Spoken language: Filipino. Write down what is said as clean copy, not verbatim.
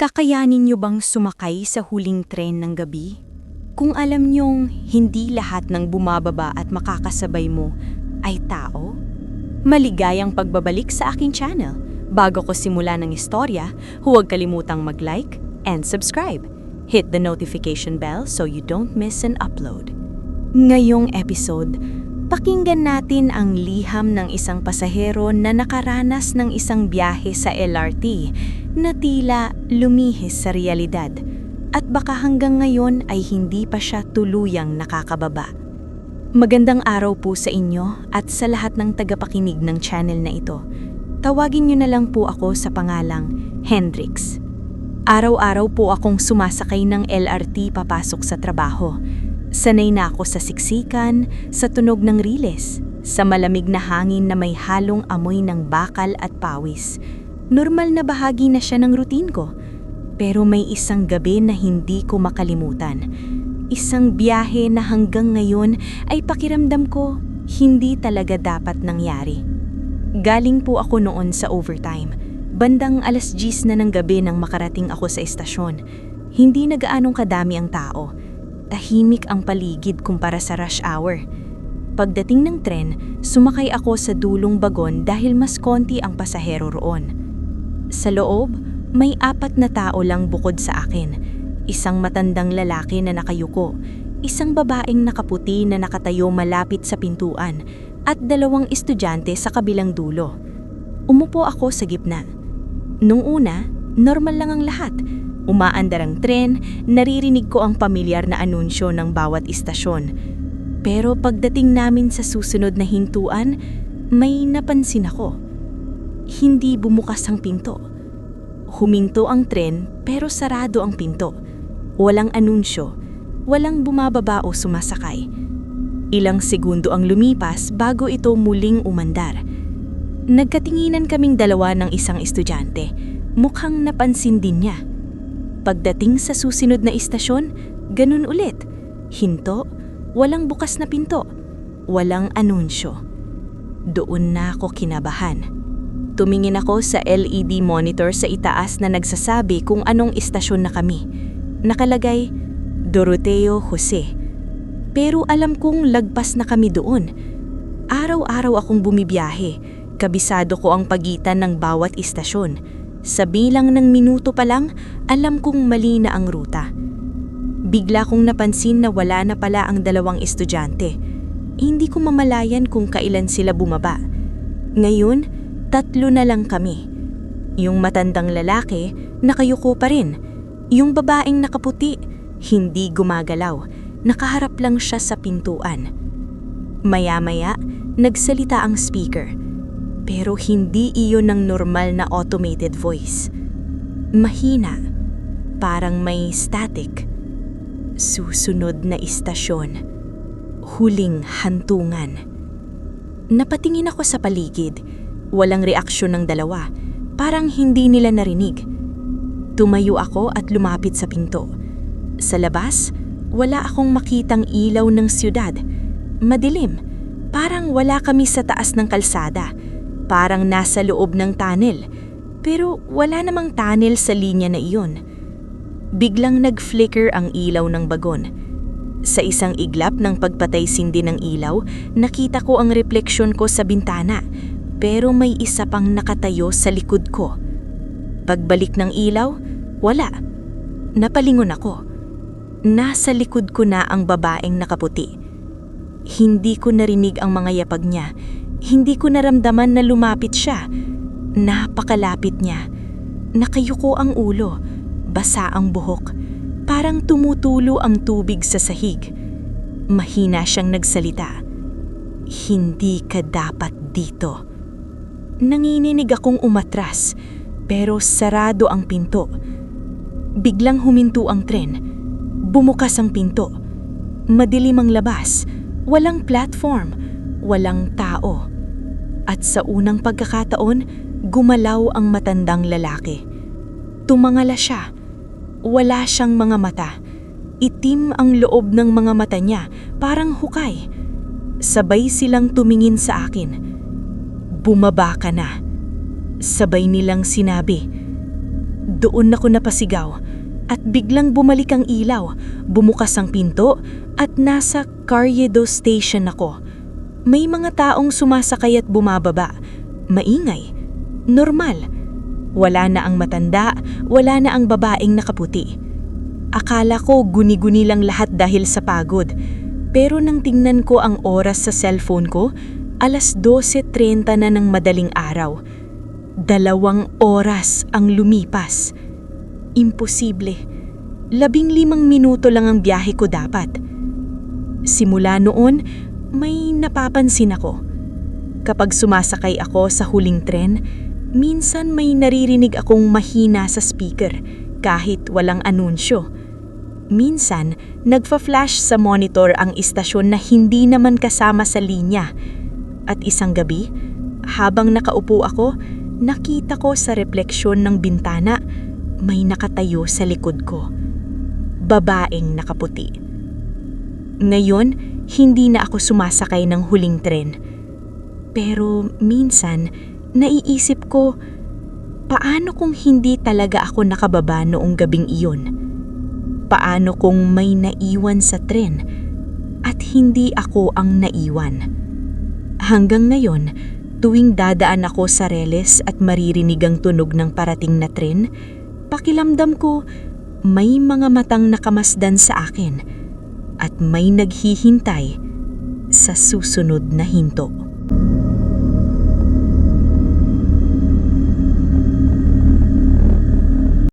Kakayanin niyo bang sumakay sa huling tren ng gabi? Kung alam niyong hindi lahat ng bumababa at makakasabay mo ay tao? Maligayang pagbabalik sa aking channel. Bago ko simula ng istorya, huwag kalimutang mag-like and subscribe. Hit the notification bell so you don't miss an upload. Ngayong episode, pakinggan natin ang liham ng isang pasahero na nakaranas ng isang biyahe sa LRT na tila lumihis sa realidad at baka hanggang ngayon ay hindi pa siya tuluyang nakakababa. Magandang araw po sa inyo at sa lahat ng tagapakinig ng channel na ito. Tawagin niyo na lang po ako sa pangalang Hendrix. Araw-araw po akong sumasakay ng LRT papasok sa trabaho. Sanay na ako sa siksikan, sa tunog ng riles, sa malamig na hangin na may halong amoy ng bakal at pawis. Normal na bahagi na siya ng routine ko. Pero may isang gabi na hindi ko makalimutan. Isang biyahe na hanggang ngayon ay pakiramdam ko hindi talaga dapat nangyari. Galing po ako noon sa overtime. Bandang 10:00 na ng gabi nang makarating ako sa estasyon. Hindi na gaanong kadami ang tao. Tahimik ang paligid kumpara sa rush hour. Pagdating ng tren, sumakay ako sa dulong bagon dahil mas konti ang pasahero roon. Sa loob, may 4 na tao lang bukod sa akin. Isang matandang lalaki na nakayuko, isang babaeng nakaputi na nakatayo malapit sa pintuan, at 2 estudyante sa kabilang dulo. Umupo ako sa gitna. Nung una, normal lang ang lahat. Umaandar ang tren, naririnig ko ang pamilyar na anunsyo ng bawat istasyon. Pero pagdating namin sa susunod na hintuan, may napansin ako. Hindi bumukas ang pinto. Huminto ang tren pero sarado ang pinto. Walang anunsyo, walang bumababa o sumasakay. Ilang segundo ang lumipas bago ito muling umandar. Nagkatinginan kaming dalawa ng isang estudyante. Mukhang napansin din niya. Pagdating sa susunod na istasyon, ganun ulit. Hinto, walang bukas na pinto, walang anunsyo. Doon na ako kinabahan. Tumingin ako sa LED monitor sa itaas na nagsasabi kung anong istasyon na kami. Nakalagay, Doroteo Jose. Pero alam kong lagpas na kami doon. Araw-araw akong bumibiyahe. Kabisado ko ang pagitan ng bawat istasyon. Sa bilang ng minuto pa lang, alam kong mali na ang ruta. Bigla kong napansin na wala na pala ang 2 estudyante. Hindi ko mamalayan kung kailan sila bumaba. Ngayon, 3 na lang kami. Yung matandang lalaki, nakayuko pa rin. Yung babaeng nakaputi, hindi gumagalaw. Nakaharap lang siya sa pintuan. Maya-maya, nagsalita ang speaker. Pero hindi iyon ng normal na automated voice. Mahina, parang may static. Susunod na istasyon. Huling hantungan. Napatingin ako sa paligid. Walang reaksyon ng dalawa. Parang hindi nila narinig. Tumayo ako at lumapit sa pinto. Sa labas, wala akong makitang ilaw ng siyudad. Madilim. Parang wala kami sa taas ng kalsada. Parang nasa loob ng tunnel. Pero wala namang tunnel sa linya na iyon. Biglang nag-flicker ang ilaw ng bagon. Sa isang iglap ng pagpatay-sindi ng ilaw, nakita ko ang refleksyon ko sa bintana. Pero may isa pang nakatayo sa likod ko. Pagbalik ng ilaw, wala. Napalingon ako. Nasa likod ko na ang babaeng nakaputi. Hindi ko narinig ang mga yapag niya. Hindi ko naramdaman na lumapit siya. Napakalapit niya. Nakayuko ang ulo. Basa ang buhok. Parang tumutulo ang tubig sa sahig. Mahina siyang nagsalita. Hindi ka dapat dito. Nanginginig akong umatras, pero sarado ang pinto. Biglang huminto ang tren. Bumukas ang pinto. Madilim ang labas. Walang platform. Walang tao. At sa unang pagkakataon, gumalaw ang matandang lalaki. Tumangala siya. Wala siyang mga mata. Itim ang loob ng mga mata niya, parang hukay. Sabay silang tumingin sa akin. Bumaba ka na. Sabay nilang sinabi. Doon ako napasigaw at biglang bumalik ang ilaw, bumukas ang pinto at nasa Carriedo Station ako. May mga taong sumasakay at bumababa. Maingay. Normal. Wala na ang matanda, wala na ang babaeng nakaputi. Akala ko guni-guni lang lahat dahil sa pagod. Pero nang tingnan ko ang oras sa cellphone ko, alas 12:30 na ng madaling araw. 2 oras ang lumipas. Imposible. 15 minuto lang ang biyahe ko dapat. Simula noon, may napapansin ako. Kapag sumasakay ako sa huling tren, minsan may naririnig akong mahina sa speaker kahit walang anunsyo. Minsan, nagfa-flash sa monitor ang istasyon na hindi naman kasama sa linya. At isang gabi, habang nakaupo ako, nakita ko sa refleksyon ng bintana, may nakatayo sa likod ko. Babaeng nakaputi. Ngayon, hindi na ako sumasakay ng huling tren. Pero minsan, naiisip ko, paano kung hindi talaga ako nakababa noong gabing iyon? Paano kung may naiwan sa tren at hindi ako ang naiwan? Hanggang ngayon, tuwing dadaan ako sa reles at maririnig ang tunog ng parating na tren, pakiramdam ko may mga matang nakamasdan sa akin at may naghihintay sa susunod na hinto.